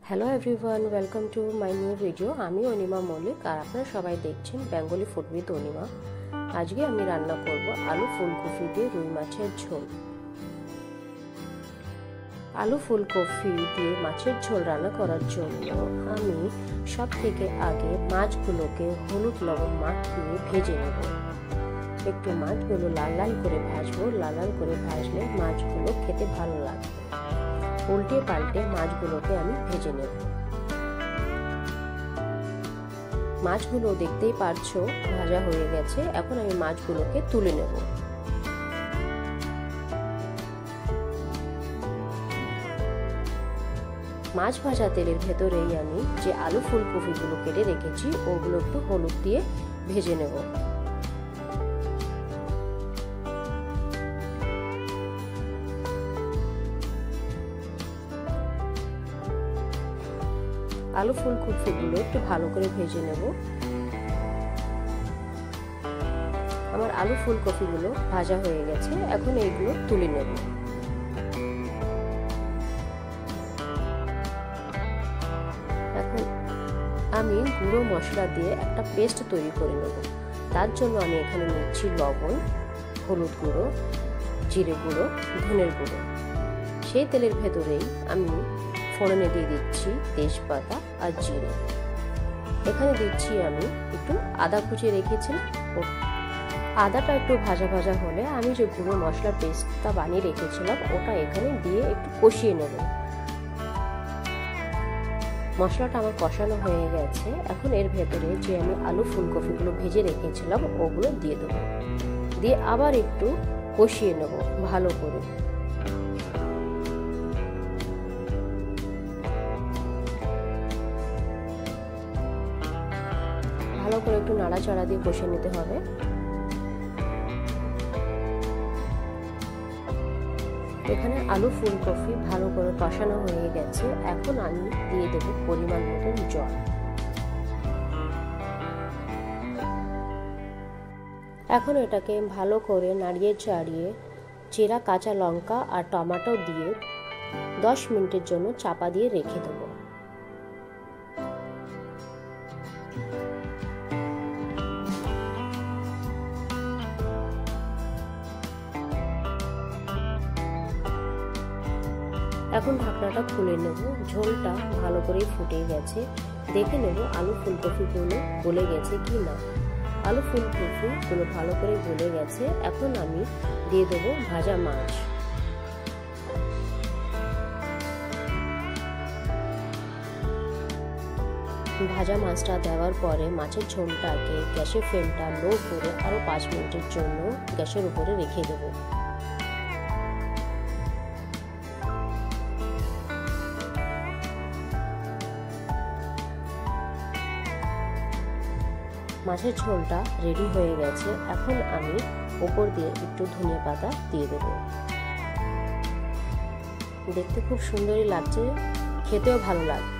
Hello everyone, welcome to my new video. আমি অনিমা মল্লিক আর আপনারা সবাই দেখছেন বেঙ্গলি ফুড উইথ অনিমা। আজকে আমি রান্না করব আলু ফুলকপি দিয়ে রুই মাছের ঝোল। আলু ফুলকপি দিয়ে মাছের ঝোল রান্না করার জন্য আমি সব থেকে আগে মাছগুলোকে হলুদ লবণ মাখিয়ে ভেজে নেব। একটু মাছগুলো লাল লাল করে ভাজবো। লাল লাল করে ভাজলে মাছগুলো খেতে ভালো লাগবে। উল্টে পাল্টে মাছগুলোকে আমি ভেজে নেব। মাছগুলো দেখতেই পারছো ভাজা হয়ে গেছে। এখন আমি মাছগুলোকে তুলে নেব। মাছ ভাজা তেলের ভেতরেই আমি যে আলু ফুলকপিগুলো কেটে রেখেছি ওগুলো একটু হলুদ দিয়ে ভেজে নেব। আলু ফুলকপিগুলো একটু ভালো করে ভেজে নেব। আমার আলু ফুলকপিগুলো ভাজা হয়ে গেছে। এখন এইগুলো তুলে নেব। এখন আমি গুঁড়ো মশলা দিয়ে একটা পেস্ট তৈরি করে নেব। তার জন্য আমি এখানে নিচ্ছি লবণ, হলুদ গুঁড়ো, জিরে গুঁড়ো, ধনের গুঁড়ো। সেই তেলের ভেতরেই আমি ফোড়নে দিয়ে দিচ্ছি তেজপাতা আর জিরে। এখানে দিচ্ছি আমি একটু আদা কুচিয়ে রেখেছিলাম। আদাটা একটু ভাজা ভাজা হলে আমি যে গুঁড়ো মশলার পেস্টটা বানিয়ে রেখেছিলাম ওটা এখানে দিয়ে একটু কষিয়ে নেব। মশলাটা আমার কষানো হয়ে গেছে। এখন এর ভেতরে যে আমি আলু ফুলকপিগুলো ভেজে রেখেছিলাম ওগুলো দিয়ে দেবো। দিয়ে আবার একটু কষিয়ে নেব ভালো করে। ভালো করে একটু নাড়াচাড়া দিয়ে কষিয়ে নিতে হবে। এখানে আলু ফুলকপি ভালো করে কষানো হয়ে গেছে। এখন আমি দিয়ে দেব পরিমাণ মতন জল। এখন এটাকে ভালো করে নাড়িয়ে চাড়িয়ে চেরা কাঁচা লঙ্কা আর টমেটো দিয়ে 10 মিনিটের জন্য চাপা দিয়ে রেখে দেবো। এখন ঢাকনাটা খুলে নেব। ঝোলটা ভালো করে ফুটে গেছে। দেখে নেব আলু ফুলকপিগুলো গলে গেছে কি না। আলু ফুলকপিগুলো ভালো করে গলে গেছে। এখন আমি দিয়ে দেব ভাজা মাছ। ভাজা মাছটা দেওয়ার পরে মাছের ঝোলটাকে গ্যাসের ফ্লেমটা লো করে আরো 5 মিনিটের জন্য গ্যাসের উপরে রেখে দেবো। মাছের ঝোলটা রেডি হয়ে গেছে। এখন আমি উপর দিয়ে একটু ধনিয়া পাতা দিয়ে দেব। দেখতে খুব সুন্দরই লাগছে, খেতেও ভালো লাগবে।